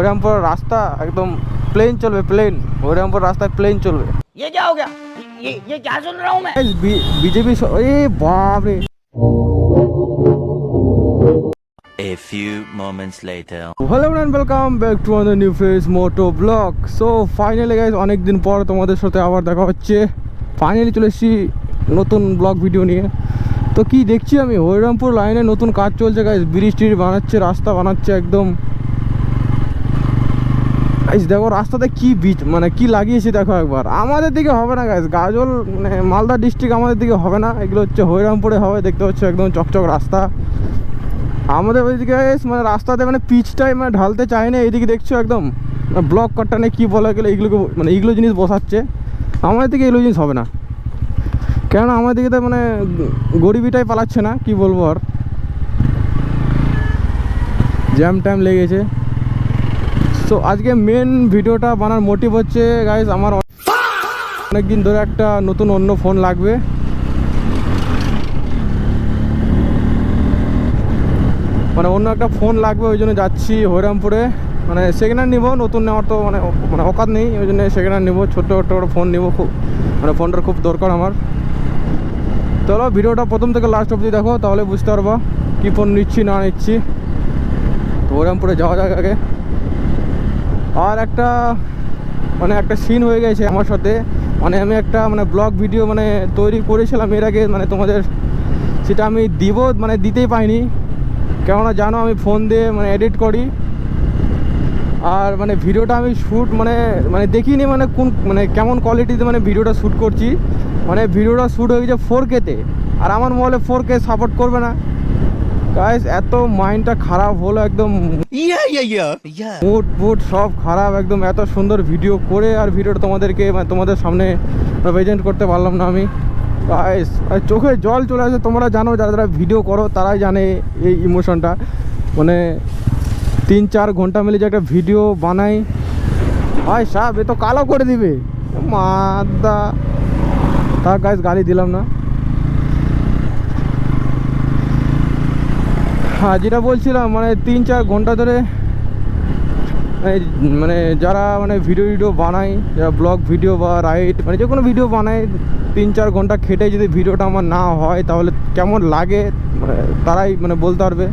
হরিরামপুর রাস্তা একদম প্লেন চলবে, প্লেন। হরিরামপুর রাস্তায় প্লেন চলবে। ये क्या हो गया? ये क्या सुन रहा हूँ मैं? বিজেপি এ বাপ রে। A few moments later. Hello and welcome back to another new face moto blog. So finally guys, অনেকদিন পর তোমাদের সাথে আবার দেখা হচ্ছে। ফাইনালি চলে এসেছি নতুন ব্লগ ভিডিও নিয়ে। তো কি দেখছি আমি, হরিরামপুর লাইনে নতুন কাজ চলছে গাইস, ব্রিজ টিজ বানাচ্ছে, রাস্তা বানাচ্ছে একদম। গাইস দেখো রাস্তাতে কি বীজ মানে কি লাগিয়েছে দেখো একবার। আমাদের দিকে হবে না গাইস, গাজল মানে মালদা ডিস্ট্রিক্ট আমাদের দিকে হবে না, এগুলো হচ্ছে হরিরামপুরে হবে। দেখতে হচ্ছে একদম চকচক রাস্তা। আমাদের ওইদিকে মানে রাস্তাতে মানে পিচটাই মানে ঢালতে চায় না। এইদিকে দেখছো একদম ব্লক কাটটানে কি বলা গেলে এগুলোকে মানে এইগুলো জিনিস বসাচ্ছে। আমাদের দিকে এগুলো জিনিস হবে না, কেননা আমাদের দিকে তো মানে গরিবিটাই পালাচ্ছে না, কি বলবো আর। জ্যাম ট্যাম লেগেছে। সো আজকে মেন ভিডিওটা বানার মোটিভ হচ্ছে গাইস, আমার অনেক দিন ধরে একটা নতুন অন্য ফোন লাগবে। মানে অন্য একটা ফোন লাগবে, ওই জন্য যাচ্ছি হরিরামপুরে। মানে সেকেন্ড হ্যান্ড নিবো, নতুন নেওয়ার তো মানে মানে অকাত নেই, ওই জন্য সেকেন্ড হ্যান্ড নিবো। ছোট্ট একটা ফোন নিবো, খুব মানে ফোনটার খুব দরকার আমার। চলো ভিডিওটা প্রথম থেকে লাস্ট অবধি দেখো, তাহলে বুঝতে পারবা কী ফোন নিচ্ছি না নিচ্ছি। তো হরিরামপুরে যাওয়া যাক আগে। আর একটা মানে একটা সিন হয়ে গেছে আমার সাথে। মানে আমি একটা মানে ব্লগ ভিডিও মানে তৈরি করেছিলাম এর আগে, মানে তোমাদের সেটা আমি দিব মানে দিতেই পাইনি। কেননা জানো আমি ফোন দিয়ে মানে এডিট করি, আর মানে ভিডিওটা আমি শ্যুট মানে মানে দেখিনি মানে কোন মানে কেমন কোয়ালিটিতে মানে ভিডিওটা শ্যুট করছি। মানে ভিডিওটা শ্যুট হয়ে গেছে 4K-তে, আর আমার মোবাইলে 4K সাপোর্ট করবে না গাইস। এত মাইন্ডটা খারাপ হলো একদম, মুড ফুড সব খারাপ একদম। এত সুন্দর ভিডিও করে আর ভিডিওটা তোমাদেরকে মানে তোমাদের সামনে প্রেজেন্ট করতে পারলাম না আমি গাইস। চোখে জল চলে আসে। তোমরা জানো, যারা যারা ভিডিও করো তারাই জানে এই ইমোশনটা। মানে 3-4 ঘন্টা মিলে যে একটা ভিডিও বানাই, ভাই সাহেব এ তো কালো করে দিবে মাদা। তা গাইস গালি দিলাম না। হ্যাঁ, যেটা বলছিলাম মানে 3-4 ঘন্টা ধরে মানে যারা মানে ভিডিও বানায়, যারা ব্লগ ভিডিও বা রাইড মানে যে কোনো ভিডিও বানায়, 3-4 ঘন্টা খেটে যদি ভিডিওটা আমার না হয় তাহলে কেমন লাগে মানে তারাই মানে বলতে পারবে।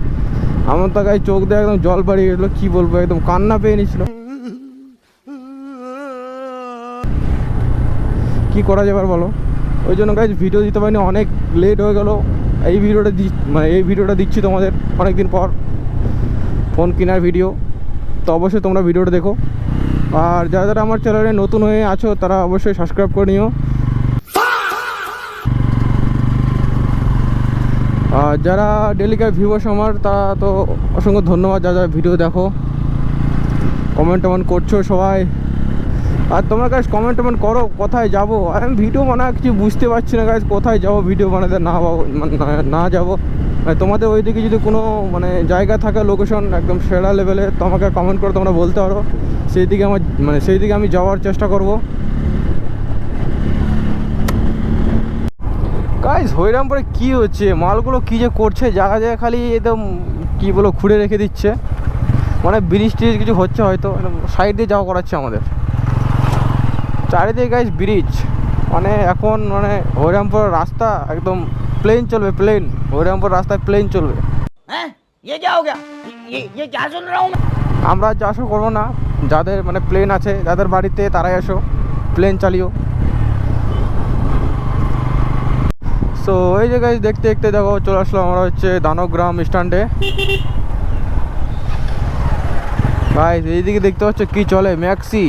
আমার তো গায়ে চোখ দিয়ে একদম জল বাড়িয়ে গেছিলো, কী বলবো, একদম কান্না পেয়ে নিয়েছিল। কী করা যাবে আর বলো। ওই জন্য গাইজ ভিডিও দিতে পারিনি, অনেক লেট হয়ে গেল। এই ভিডিওটা মানে এই ভিডিওটা দিচ্ছি তোমাদের অনেক দিন পর, ফোন কেনার ভিডিও। তো অবশ্যই তোমরা ভিডিওটা দেখো। আর যারা যারা আমার চ্যানেলে নতুন হয়ে আছো তারা অবশ্যই সাবস্ক্রাইব করে নিও। আর যারা ডেলিকার ভিউয়ার্স আমার, তারা তো অসংখ্য ধন্যবাদ। যারা যারা ভিডিও দেখো, কমেন্ট টমেন্ট করছো সবাই। আর তোমরা গাইজ কমেন্ট টমেন্ট করো কোথায় যাবো। আর আমি ভিডিও বানা কিছু বুঝতে পারছি না গাইজ, কোথায় যাবো ভিডিও বানাতে না যাবো। মানে তোমাদের ওইদিকে যদি কোনো মানে জায়গা থাকে, লোকেশন একদম সেরা লেভেলে, তো আমাকে কমেন্ট করে তোমরা বলতে পারো। সেই দিকে আমি যাওয়ার চেষ্টা করব গাইজ। হরিরামপুরে কী হচ্ছে, মালগুলো কী যে করছে, জায়গা জায়গা খালি একদম কী বলো খুঁড়ে রেখে দিচ্ছে। মানে ব্রিজ টিজ কিছু হচ্ছে হয়তো, সাইড দিয়ে যাওয়া করাচ্ছে আমাদের। চারিদিকে গাইজ ব্রিজ, মানে এখন মানে হরিরামপুর রাস্তা একদম প্লেন চলবে, প্লেন। হরিরামপুর রাস্তায় প্লেন চলবে। हैं? ये क्या हो गया? ये क्या सुन रहा हूँ मैं? আমরা চাষও করবো না, যাদের মানে প্লেন আছে যাদের বাড়িতে তারাই এসো, প্লেন চালিও। সো এই যে গাইজ দেখতে দেখতে দেখো চলে আসলো আমরা হচ্ছে দানবগ্রাম স্ট্যান্ডে। গাইজ এইদিকে দেখতে পাচ্ছ কি চলে, ম্যাক্সি।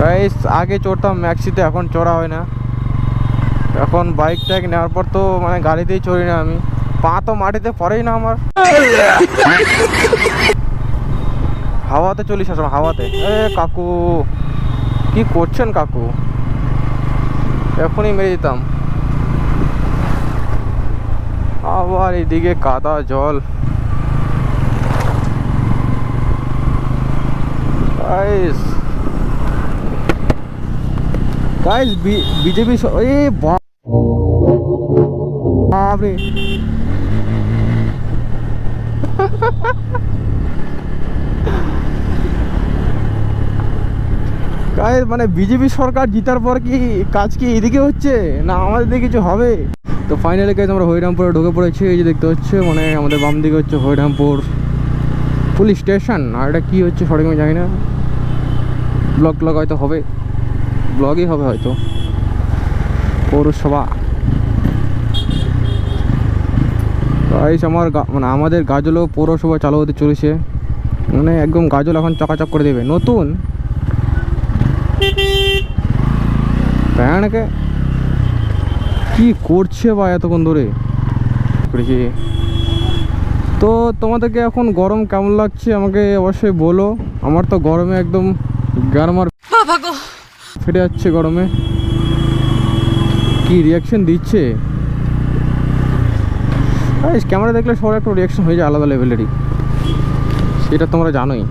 গাইজ আগে চড়তাম ম্যাক্সিতে, এখন চড়া হয় না। এখন বাইক টাইক নেওয়ার পর তো মানে গাড়িতেই চড়ি না আমি, পা তো মাটিতে পড়েই না আমার। হাওয়াতে চলিস আসলে, হাওয়াতে। এ কাকু কি করছেন কাকু, এখনই মেরে দিতাম। আবার এইদিকে কাদা জল। গাইস বিজেপি এ বাপরে। গাইস মানে বিজেপি সরকার জিতার পর কি কাজ কি এদিকে হচ্ছে না আমাদের দিকে কিছু হবে? তো ফাইনালি গাইস আমরা হরিরামপুরে ঢুকে পড়েছি। এই যে দেখতে হচ্ছে মানে আমাদের বাম দিকে হচ্ছে হরিরামপুর পুলিশ স্টেশন, আর এটা কী হচ্ছে সঠিক আমি জানি না। ব্লগ হয়তো হবে, ব্লগই হবে হয়তো। পৌরসভা গাইস আমার মানে আমাদের গাজলও পৌরসভা চালু হতে চলেছে, মানে একদম গাজল এখন চকাচক করে দেবে নতুন প্যানকে। কি করছে বা এতক্ষণ ধরে করেছি। তো তোমাদেরকে এখন গরম কেমন লাগছে আমাকে অবশ্যই বলো। আমার তো গরমে একদম গারমার ফেটে যাচ্ছে গরমে। কি রিয়াকশন দিচ্ছে ক্যামেরা দেখলে সবার একটা রিয়াকশন হয়ে যায় আলাদা লেভেলেরই, সেটা তোমরা জানোই।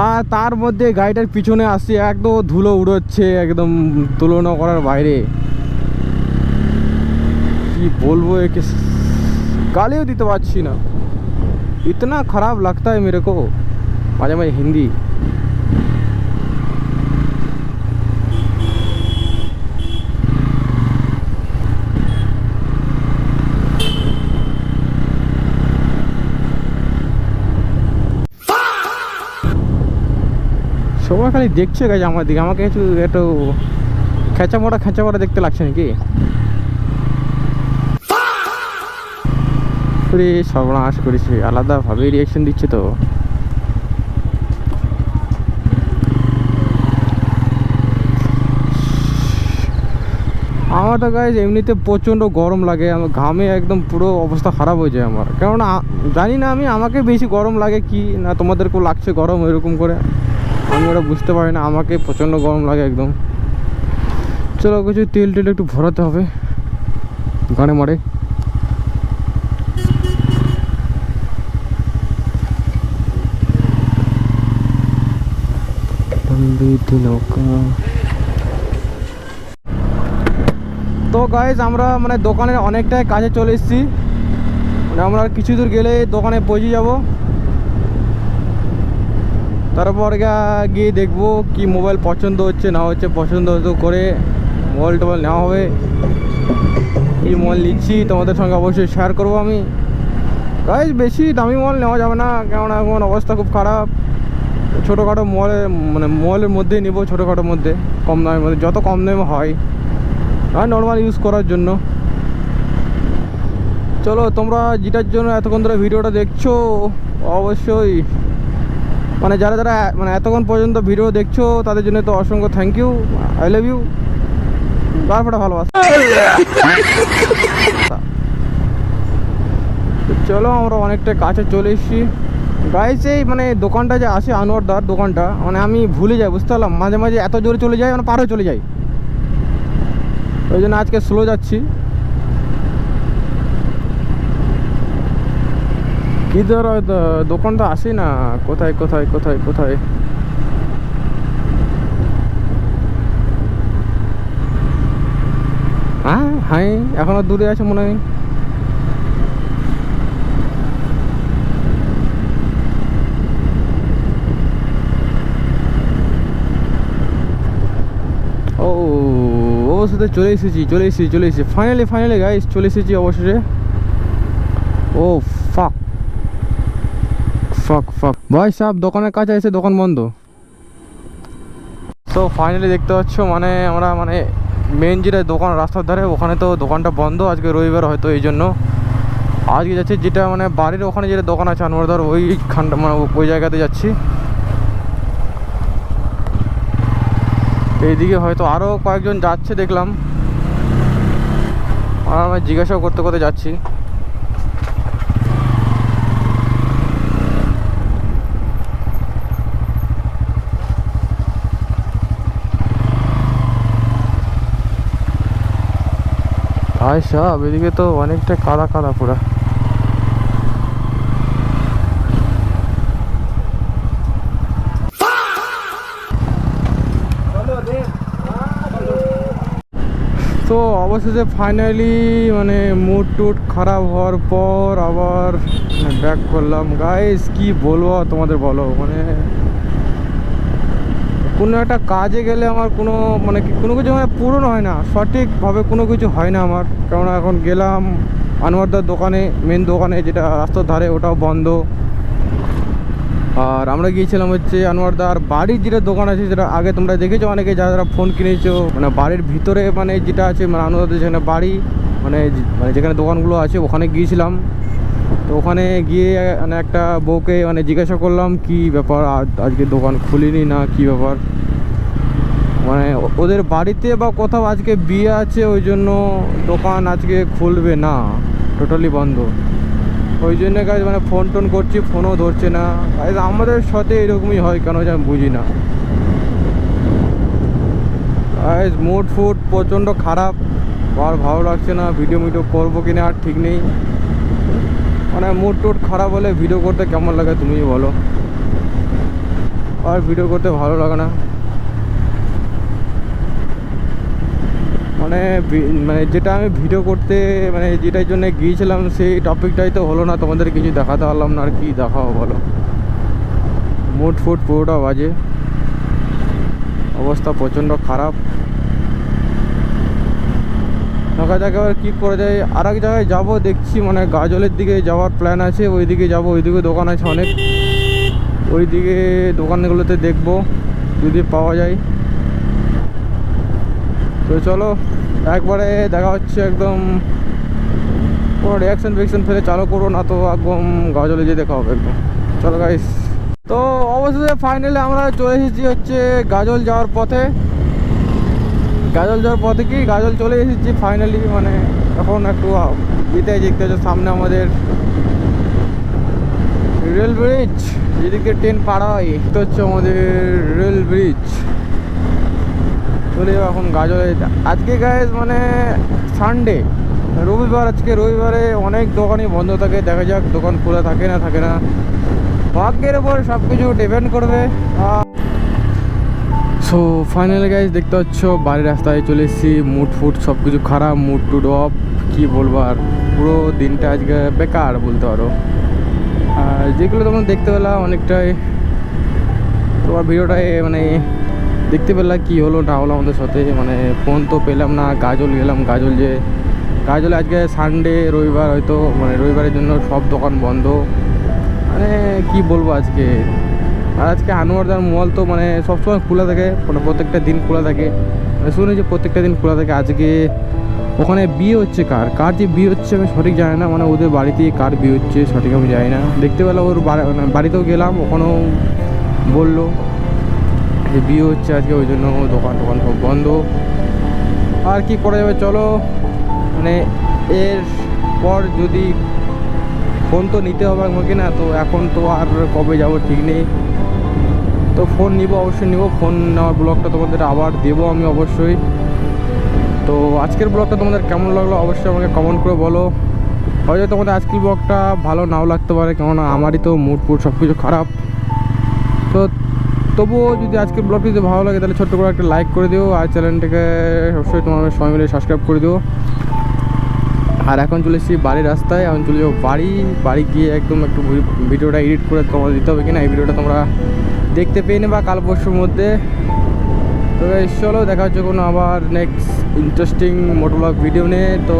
আর তার মধ্যে গাড়িটার পিছনে আসছে একদম ধুলো উড়োচ্ছে, একদম তুলনা করার বাইরে। কি বলবো, একে গালিও দিতে পারছি না, इतना खराब लगता है मेरे को माझे माझे हिंदी। সবাই খালি দেখছে গেছে আমার দিকে, আমাকে একটু খেঁচা মোটা দেখতে লাগছে নাকি? সর্বনাশ করেছে, আলাদাভাবে রিয়াকশন দিচ্ছে। তো আমার তো গাইজ এমনিতে প্রচণ্ড গরম লাগে, আমার ঘামে একদম পুরো অবস্থা খারাপ হয়ে যায় আমার। কেননা জানি না আমি, আমাকে বেশি গরম লাগে কি না তোমাদেরকেও লাগছে গরম এরকম করে, আমি ওরা বুঝতে পারি না। আমাকে প্রচণ্ড গরম লাগে একদম। চলো কিছু তেল একটু ভরাতে হবে গানে মারে। তো গাইজ আমরা মানে দোকানের অনেকটাই কাছে চলে এসেছি, মানে আমরা কিছু দূর গেলে দোকানে পৌঁছে যাব। তারপর গিয়ে দেখবো কি মোবাইল পছন্দ হচ্ছে না হচ্ছে, পছন্দ করে মোবাইল টোবাইল নেওয়া হবে। কি মোবাইল নিচ্ছি তোমাদের সঙ্গে অবশ্যই শেয়ার করবো আমি। গাইজ বেশি দামি মোবাইল নেওয়া যাবে না, কেননা এখন অবস্থা খুব খারাপ। ছোটোখাটো মলে মানে মলের মধ্যেই নেবো, ছোটোখাটোর মধ্যে কম দামের মধ্যে, যত কম দামে হয় আর নর্মাল ইউজ করার জন্য। চলো তোমরা যেটার জন্য এতক্ষণ ধরে ভিডিওটা দেখছো অবশ্যই মানে যারা যারা মানে এতক্ষণ পর্যন্ত ভিডিও দেখছো তাদের জন্য তো অসংখ্য thank you, I love you, তারপরে ভালোবাসা। চলো আমরা অনেকটা কাছে চলে এসেছি গাইস। এই মানে দোকানটা যে আছে আনোয়ারদার দোকানটা, মানে আমি ভুলে যাই, বুঝতে পারলাম মাঝে মাঝে এত জোরে চলে যায় মানে পার হয়ে চলে যাই, ওই জন্য আজকে স্লো যাচ্ছি। কি ধর দোকানটা আসি না, কোথায় কোথায় কোথায় কোথায়। হ্যাঁ হ্যাঁ এখনো দূরে আছে মনে হয়। অবশ্যই চলে এসেছি ফাইনালি গাইস, চলে এসেছি অবশেষে। ও ফাক ভাই সাহেব দোকানের কাছে এসে দোকান বন্ধ। তো ফাইনালি দেখতে পাচ্ছ মানে আমরা মানে মেন যেটা দোকান রাস্তার ধারে, ওখানে তো দোকানটা বন্ধ আজকে রবিবার হয়তো, এই জন্য আজকে যাচ্ছি যেটা মানে বাড়ির ওখানে যেটা দোকান আছে আনোয়ারদার ওইখানটা মানে ওই জায়গাতে যাচ্ছি। এইদিকে হয়তো আরও কয়েকজন যাচ্ছে দেখলাম, আর আমি জিজ্ঞাসাও করতে যাচ্ছি। ভাই সাহেব এদিকে তো অনেকটা কাদা পুরা। তো অবশেষে ফাইনালি মানে মুড টুড খারাপ হওয়ার পর আবার ব্যাক করলাম গাইস। কি বলবো তোমাদের বলো, মানে কোনো একটা কাজে গেলে আমার কোনো মানে কোনো কিছু মানে পূরণ হয় না, সঠিকভাবে কোনো কিছু হয় না আমার। কারণ এখন গেলাম আনোয়ারদার দোকানে, মেন দোকানে যেটা রাস্তার ধারে, ওটাও বন্ধ। আর আমরা গিয়েছিলাম হচ্ছে আনোয়ারদার বাড়ির যেটা দোকান আছে, যেটা আগে তোমরা দেখেছো অনেকে যারা ফোন কিনেছো, মানে বাড়ির ভিতরে মানে যেটা আছে, মানে আনোয়ারদার যেখানে বাড়ি, মানে মানে যেখানে দোকানগুলো আছে ওখানে গিয়েছিলাম। তো ওখানে গিয়ে মানে একটা বউকে মানে জিজ্ঞাসা করলাম কি ব্যাপার, আজকে দোকান খুলিনি না কি ব্যাপার। মানে ওদের বাড়িতে বা কোথাও আজকে বিয়ে আছে, ওই জন্য দোকান আজকে খুলবে না, টোটালি বন্ধ। ওই জন্য গাইজ মানে ফোন টোন করছি, ফোনও ধরছে না। গাইজ আমাদের সাথে এরকমই হয় কেন যে আমি বুঝি না। গাইজ মুড ফুড প্রচণ্ড খারাপ, আর ভালো লাগছে না, ভিডিও করবো কিনা আর ঠিক নেই। মানে মুড টুড খারাপ হলে ভিডিও করতে কেমন লাগে তুমি বলো, আর ভিডিও করতে ভালো লাগে না। মানে মানে যেটা আমি ভিডিও করতে মানে যেটার জন্য গিয়েছিলাম সেই টপিকটাই তো হলো না, তোমাদের কিছু দেখাতে পারলাম না, আর কি দেখাও বলো। মুড ফুড পুরোটা বাজে, অবস্থা প্রচণ্ড খারাপ। দেখা যাক এবার কী করে যায়। আর এক জায়গায় যাবো দেখছি, মানে গাজলের দিকে যাওয়ার প্ল্যান আছে, ওই দিকে যাবো, ওইদিকে দোকান আছে অনেক, ওই দিকে দোকানগুলোতে দেখবো যদি পাওয়া যায়। তো চলো একবারে দেখা হচ্ছে, একদম কোনো রিয়াকশান ফিকশন ফেলে চালু করো না তো একদম গাজলে যেয়ে দেখা হবে একদম। চলো গাইস, তো অবশেষে ফাইনালি আমরা চলে এসেছি হচ্ছে গাজল যাওয়ার পথে। গাজল যাওয়ার পথে কি গাজল চলে এসেছি ফাইনালি। মানে এখন একটু দিতে দেখতে হচ্ছে সামনে আমাদের রেল ব্রিজ, যেদিকে ট্রেন পাড়া হয় তো হচ্ছে আমাদের রেল ব্রিজ। চলে যাবো এখন গাজলে। আজকে গাইজ মানে সানডে, রবিবার, আজকে রবিবারে অনেক দোকানই বন্ধ থাকে। দেখা যাক দোকান খোলা থাকে না থাকে না, ভাগ্যের উপর সব কিছু ডিপেন্ড করবে। সো ফাইনালি গাইজ দেখতে পাচ্ছ বাড়ির রাস্তায় চলে এসেছি। মুড ফুড সব কিছু খারাপ, মুড টুড অফ, কী বলবো আর। পুরো দিনটা আজকে বেকার বলতে পারো। আর যেগুলো তোমরা দেখতে পেলাম অনেকটাই, তোমার ভিডিওটায় মানে দেখতে পেলাম কী হলো না হলো আমাদের সাথে। মানে ফোন তো পেলাম না, গাজল গেলাম, গাজলে আজকে সানডে, রবিবার হয়তো, মানে রবিবারের জন্য সব দোকান বন্ধ। মানে কি বলবো আজকে। আর আজকে আনোয়ারদার মল তো মানে সবসময় খোলা থাকে, মানে প্রত্যেকটা দিন খোলা থাকে, মানে শুনেছি প্রত্যেকটা দিন খোলা থাকে। আজকে ওখানে বিয়ে হচ্ছে, কার যে বিয়ে হচ্ছে আমি সঠিক জানি না, মানে ওদের বাড়িতেই কার বিয়ে হচ্ছে সঠিক আমি জানি না। দেখতে পেলাম ওর বাড়িতেও গেলাম, ওখানেও বললো যে বিয়ে হচ্ছে আজকে, ওই জন্য দোকান সব বন্ধ। আর কি করা যাবে, চলো। মানে এর পর যদি ফোন তো নিতে হবে আমাকে না, তো এখন তো আর কবে যাব ঠিক নেই। তো ফোন নিব, অবশ্যই নিব। ফোন নেওয়ার ব্লগটা তোমাদের আবার দেবো আমি অবশ্যই। তো আজকের ব্লগটা তোমাদের কেমন লাগলো অবশ্যই আমাকে কমেন্ট করে বলো। হয়তো তোমাদের আজকের ব্লগটা ভালো নাও লাগতে পারে, কেননা আমারই তো মুড ফুড সব কিছু খারাপ। তো তবুও যদি আজকের ব্লগটি যদি ভালো লাগে তাহলে ছোট্ট করে একটা লাইক করে দিও, আর চ্যানেলটাকে অবশ্যই তোমার সবাই মিলে সাবস্ক্রাইব করে দিও। আর এখন চলে এসেছি বাড়ির রাস্তায়, এখন চলে যাবো বাড়ি গিয়ে একদম একটু ভিডিওটা এডিট করে তোমাদের দিতে হবে কিনা, এই ভিডিওটা তোমরা দেখতে পেয়ে নেবা কাল পরশুর মধ্যে। তো চলো দেখা হচ্ছে কোনো আবার নেক্সট ইন্টারেস্টিং মোটোব্লগ ভিডিও নিয়ে। তো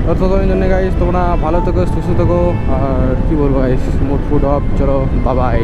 ততদিনের জন্য গাইস তোমরা ভালো থেকো, সুস্থ থেকো, আর কী বলবো গাইস, মুড ফুড অফ। চলো বাবাই।